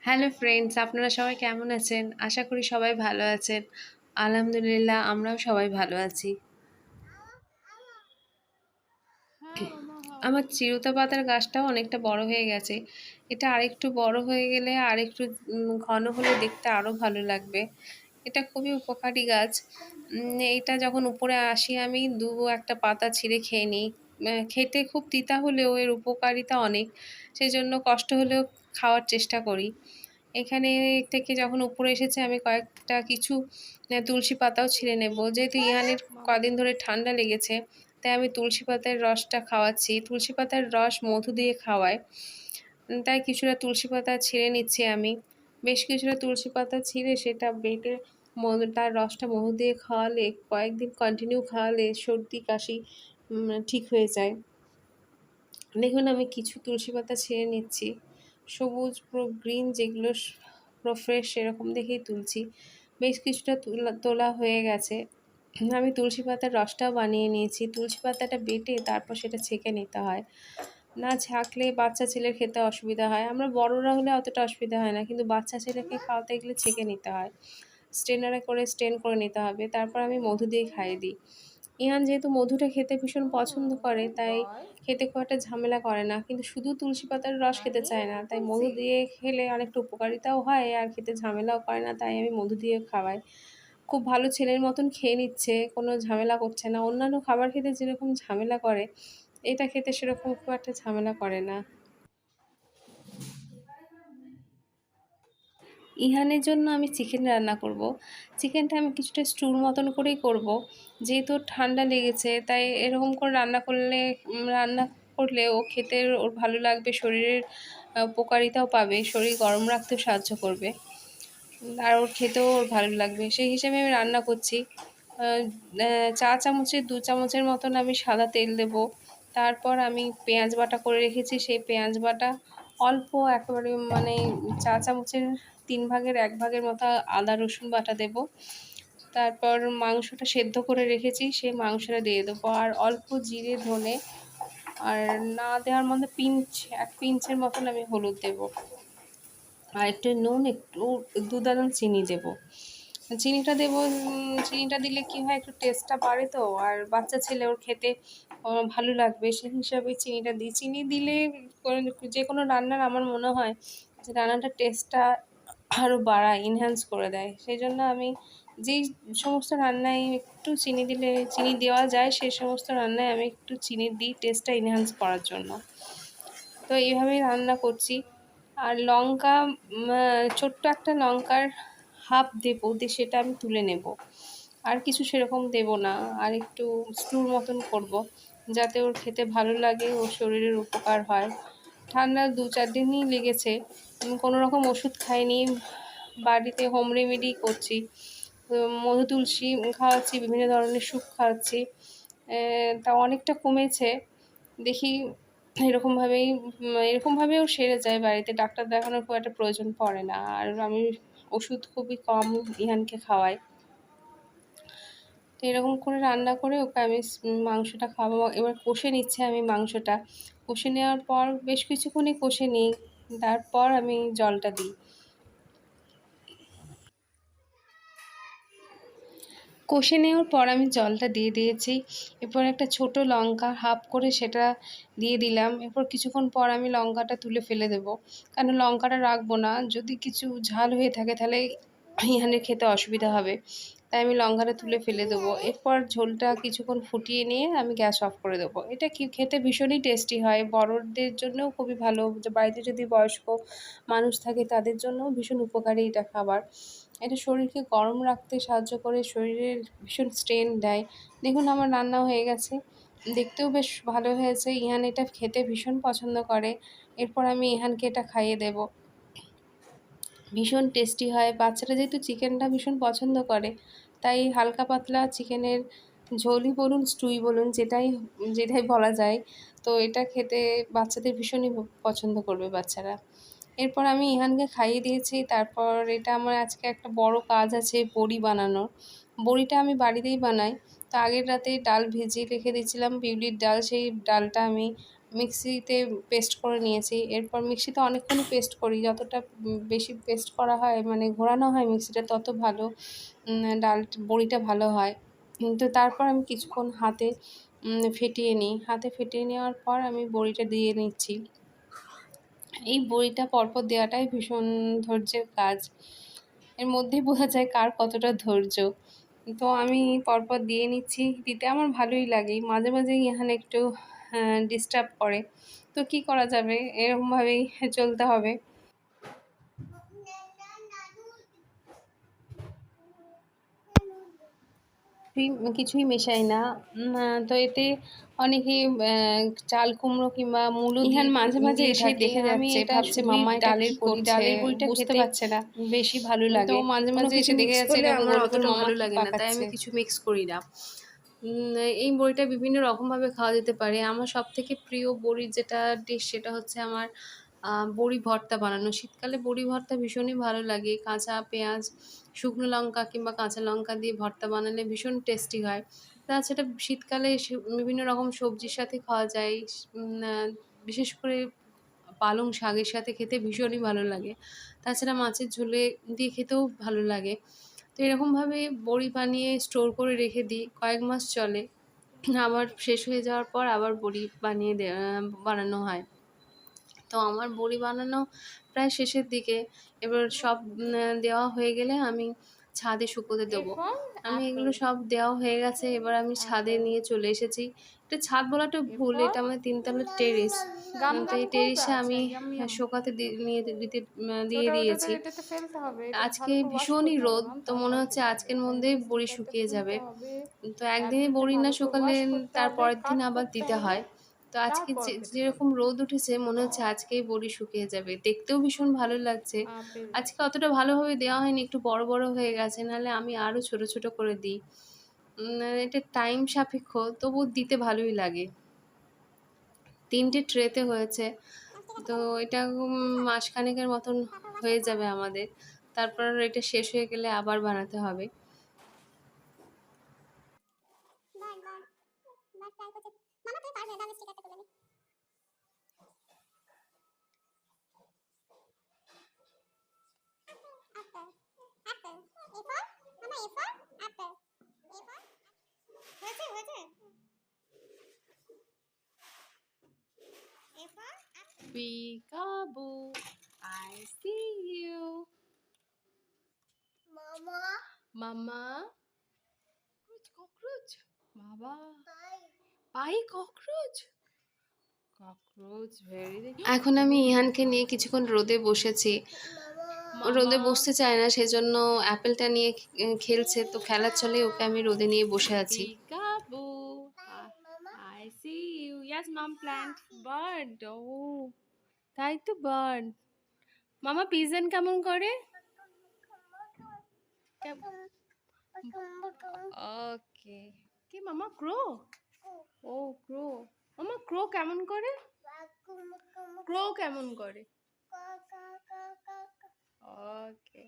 Hello friends, আপনারা সবাই কেমন আছেন? আশা করি সবাই ভালো আছেন। আলহামদুলিল্লাহ, আমরাও সবাই ভালো আছি। আমার চিরতা পাতার গাছটাও অনেকটা বড় হয়ে গেছে। এটা আরেকটু বড় হয়ে গেলে আরেকটু ঘন হলে দেখতে আরও ভালো লাগবে। এটা খুবই উপকারী গাছ। এইটা যখন উপরে আসি আমি একটা পাতা ছিঁড়ে খেয়ে নিই। খেতে খুব তিতা হলেও এর উপকারিতা অনেক। সেজন্য কষ্ট হলেও খাওয়ার চেষ্টা করি। এখানে থেকে যখন উপরে এসেছে আমি কয়েকটা কিছু তুলসী পাতাও ছিঁড়ে নেব। যেহেতু ইহানের কদিন ধরে ঠান্ডা লেগেছে, তাই আমি তুলসী পাতার রসটা খাওয়াচ্ছি। তুলসী পাতার রস মধু দিয়ে খাওয়ায়। তাই কিছুটা তুলসী পাতা ছিঁড়ে নিচ্ছি আমি। বেশ কিছুটা তুলসী পাতা ছিঁড়ে সেটা বেটে তার রসটা মধু দিয়ে খাওয়ালে, কয়েকদিন কন্টিনিউ খাওয়ালে সর্দি কাশি ঠিক হয়ে যায়। দেখুন আমি কিছু তুলসী পাতা ছিঁড়ে নিচ্ছি। সবুজ পুরো গ্রিন যেগুলো পুরো ফ্রেশ সেরকম দেখেই তুলছি। বেশ কিছুটা তোলা হয়ে গেছে। আমি তুলসী পাতার রসটাও বানিয়ে নিয়েছি। তুলসী পাতাটা বেটে তারপর সেটা ছেঁকে নিতে হয়। না ছাঁকলে বাচ্চা ছেলের খেতে অসুবিধা হয়। আমরা বড়রা হলে অতটা অসুবিধা হয় না, কিন্তু বাচ্চা ছেলেকে খাওয়াতে গেলে ছেঁকে নিতে হয়। স্ট্রেনারে করে স্ট্রেন করে নিতে হবে। তারপর আমি মধু দিয়ে খাইয়ে দিই। ইহান যেহেতু মধুটা খেতে ভীষণ পছন্দ করে, তাই খেতে খুব একটা ঝামেলা করে না, কিন্তু শুধু তুলসী পাতার রস খেতে চায় না। তাই মধু দিয়ে খেলে অনেকটা উপকারিতাও হয় আর খেতে ঝামেলাও করে না, তাই আমি মধু দিয়ে খাওয়াই। খুব ভালো ছেলের মতন খেয়ে নিচ্ছে, কোনো ঝামেলা করছে না। অন্যান্য খাবার খেতে যেরকম ঝামেলা করে, এটা খেতে সেরকম খুব একটা ঝামেলা করে না। ইহানের জন্য আমি চিকেন রান্না করব। চিকেনটা আমি কিছুটা স্টুর মতন করেই করব। যেহেতু ঠান্ডা লেগেছে, তাই এরকম করে রান্না করলে ও খেতে ওর ভালো লাগবে, শরীরের উপকারিতাও পাবে, শরীর গরম রাখতেও সাহায্য করবে। আর ওর খেতেও ওর ভালো লাগবে, সেই হিসেবে আমি রান্না করছি। চা চামচের 2 চামচের মতন আমি সাদা তেল দেব। তারপর আমি পেঁয়াজ বাটা করে রেখেছি, সেই পেঁয়াজ বাটা অল্প একেবারে মানে চা চামচের 3 ভাগের 1 ভাগের মতো আদা রসুন বাটা দেব। তারপর মাংসটা সেদ্ধ করে রেখেছি, সেই মাংসটা দিয়ে দেবো। আর অল্প জিরে ধনে আর না দেওয়ার মধ্যে এক পিঞ্চের মতন আমি হলুদ দেবো। আর একটু নুন, একটু 2 দানা চিনি দেবো। চিনিটা দেবো। চিনিটা দিলে কি হয়, একটু টেস্টটা বাড়ে তো, আর বাচ্চা ছেলে ওর খেতে ভালো লাগবে, সেই হিসাবে চিনিটা দিই। চিনি দিলে যে কোনো রান্নার আমার মনে হয় যে রান্নাটার টেস্টটা আরও বাড়ায়, এনহ্যান্স করে দেয়। সেই জন্য আমি যেই সমস্ত রান্নায় একটু চিনি দেওয়া যায়, সেই সমস্ত রান্নায় আমি একটু চিনি দিই টেস্টটা এনহ্যান্স করার জন্য। তো এইভাবেই রান্না করছি। আর লঙ্কা, ছোট্ট একটা লঙ্কার হাফ দেবো, দিয়ে সেটা আমি তুলে নেব। আর কিছু সেরকম দেব না। আর একটু স্টুর মতন করব, যাতে ওর খেতে ভালো লাগে, ওর শরীরের উপকার হয়। ঠান্ডা 2-4 দিনই লেগেছে। কোনো রকম ওষুধ খাইনি, বাড়িতে হোম রেমেডি করছি। মধু তুলসী খাওয়াচ্ছি, বিভিন্ন ধরনের স্যুপ খাওয়াচ্ছি। তা অনেকটা কমেছে। দেখি এরকমভাবেও সেরে যায় বাড়িতে। ডাক্তার দেখানোর খুব একটা প্রয়োজন পড়ে না। আর আমি ওষুধ খুবই কম ইহানকে খাওয়াই। তো এরকম করে রান্না করে ওকে আমি মাংসটা খাওয়াবো। এবার কষে নিচ্ছি আমি মাংসটা। কষে নেওয়ার পর বেশ কিছুক্ষণই কষে নিই। তারপর আমি জলটা দিই। কষে নেওয়ার পর আমি জলটা দিয়ে দিয়েছি। এরপর একটা ছোট লঙ্কা হাফ করে সেটা দিয়ে দিলাম। এরপর কিছুক্ষণ পর আমি লঙ্কাটা তুলে ফেলে দেবো, কারণ লঙ্কাটা রাখবো না। যদি কিছু ঝাল হয়ে থাকে তাহলে ইহানের খেতে অসুবিধা হবে, তাই আমি লঙ্কাটা তুলে ফেলে দেবো। এরপর ঝোলটা কিছুক্ষণ ফুটিয়ে নিয়ে আমি গ্যাস অফ করে দেবো। এটা খেতে ভীষণই টেস্টি হয়, বড়দের জন্যও খুবই ভালো। যে বাড়িতে যদি বয়স্ক মানুষ থাকে তাদের জন্যও ভীষণ উপকারী এটা খাবার। এটা শরীরকে গরম রাখতে সাহায্য করে, শরীরের ভীষণ স্ট্রেন দেয়। দেখুন আমার রান্না হয়ে গেছে, দেখতেও বেশ ভালো হয়েছে। ইহান এটা খেতে ভীষণ পছন্দ করে। এরপর আমি ইহানকে এটা খাইয়ে দেব। ভীষণ টেস্টি হয়। বাচ্চারা যেহেতু চিকেনটা ভীষণ পছন্দ করে, তাই হালকা পাতলা চিকেনের ঝোলই বলুন, স্টুই বলুন, যেটাই বলা যায়, তো এটা খেতে বাচ্চাদের ভীষণই পছন্দ করবে বাচ্চারা। এরপর আমি ইহানকে খাইয়ে দিয়েছি। তারপর এটা আমার আজকে একটা বড় কাজ আছে, বড়ি বানানোর। বড়িটা আমি বাড়িতেই বানাই। তো আগের রাতে ডাল ভিজিয়ে রেখে দিয়েছিলাম, বিউলির ডাল। সেই ডালটা আমি মিক্সিতে পেস্ট করে নিয়েছি। এরপর মিক্সিতে অনেকক্ষণই পেস্ট করি, যতটা বেশি পেস্ট করা হয় মানে ঘোরানো হয় মিক্সিটা তত ভালো বড়িটা ভালো হয়। তো তারপর আমি কিছুক্ষণ হাতে ফেটিয়ে নিই। হাতে ফেটিয়ে নেওয়ার পর আমি বড়িটা দিয়ে নিচ্ছি। এই বড়িটা পরপর দেওয়াটাই ভীষণ ধৈর্যের কাজ। এর মধ্যেই বোঝা যায় কার কতটা ধৈর্য। তো আমি পরপর দিয়ে নিচ্ছি। দিতে আমার ভালোই লাগে। মাঝে মাঝেই এখানে একটু ডিস্টার্ব করে। তো কি করা যাবে? এরকমভাবেই চলতে হবে। কিছুই মেশাই না। তো এতে অনেকে চাল কুমড়ো কিংবা মূলো ইহান মাঝে মাঝে এসে দেখে যাচ্ছে, ভাবছে মাম্মা এটা কি করছে, ডালের বড়িটা বুঝতে পারছে না, বেশি ভালো লাগে। তো মাঝে মাঝে এসে দেখে যাচ্ছে এটা আমার অতটা ভালো লাগে না, তাই আমি কিছু মিক্স করি না। এই বড়িটা বিভিন্ন রকমভাবে খাওয়া যেতে পারে। আমার সবথেকে প্রিয় বড়ি যেটা ডিশ সেটা হচ্ছে আমার বড়ি ভর্তা বানানো। শীতকালে বড়ি ভর্তা ভীষণই ভালো লাগে। কাঁচা পেঁয়াজ, শুকনো লঙ্কা কিংবা কাঁচা লঙ্কা দিয়ে ভর্তা বানালে ভীষণ টেস্টি হয়। তাছাড়া শীতকালে বিভিন্ন রকম সবজির সাথে খাওয়া যায়। বিশেষ করে পালং শাকের সাথে খেতে ভীষণই ভালো লাগে। তাছাড়া মাছের ঝোলে দিয়ে খেতেও ভালো লাগে। তো এরকমভাবে বড়ি বানিয়ে স্টোর করে রেখে দিই, কয়েক মাস চলে। আবার শেষ হয়ে যাওয়ার পর আবার বড়ি বানানো হয়। তো আমার বড়ি বানানো প্রায় শেষের দিকে। এবার সব দেওয়া হয়ে গেলে আমি ছাদে শুকোতে দেবো। আমি এগুলো সব দেওয়া হয়ে গেছে, এবার আমি ছাদে নিয়ে চলে এসেছি। এটা ছাদ বলাটা ভুল, এটা আমাদের 3 তলার টেরেস। তো এই টেরেসে আমি শুকাতে দিয়ে দিয়েছি। আজকে ভীষণই রোদ, তো মনে হচ্ছে আজকের মধ্যেই বড়ি শুকিয়ে যাবে। তো একদিনে বড়ি না শুকালে তার পরের দিন আবার দিতে হয়। তো আজকে যেরকম রোদ উঠেছে মনে হচ্ছে আজকেই বড়ি শুকিয়ে যাবে। দেখতেও ভীষণ ভালো লাগছে। আজকে অতটা ভালোভাবে দেওয়া হয়নি, একটু বড় বড় হয়ে গেছে, নাহলে আমি আরও ছোট ছোট করে দিই। এটা টাইম সাপেক্ষ, তবু দিতে ভালোই লাগে। 3টে ট্রেতে হয়েছে। তো এটা মাসখানেকের মতন হয়ে যাবে আমাদের। তারপর এটা শেষ হয়ে গেলে আবার বানাতে হবে। Peekaboo, I see you. Mama. Cockroach. Baba. Pie cockroach. এখন আমি ইহানকে নিয়ে কিছুক্ষণ রোদে বসেছি। রোদে বসতে চায় না, সেজন্য অ্যাপেলটা নিয়ে খেলছে। তো খেলার চলে ওকে আমি রোদে নিয়ে বসে আছি। I see you. Yes, mom plant bird. Oh, তাই তো বার্ড। মামা পিজন কেমন করে? ওকে। কি মামা ক্রো? ও ক্রো। মামা ক্রো কেমন করে? ক্রো কেমন করে? ওকে।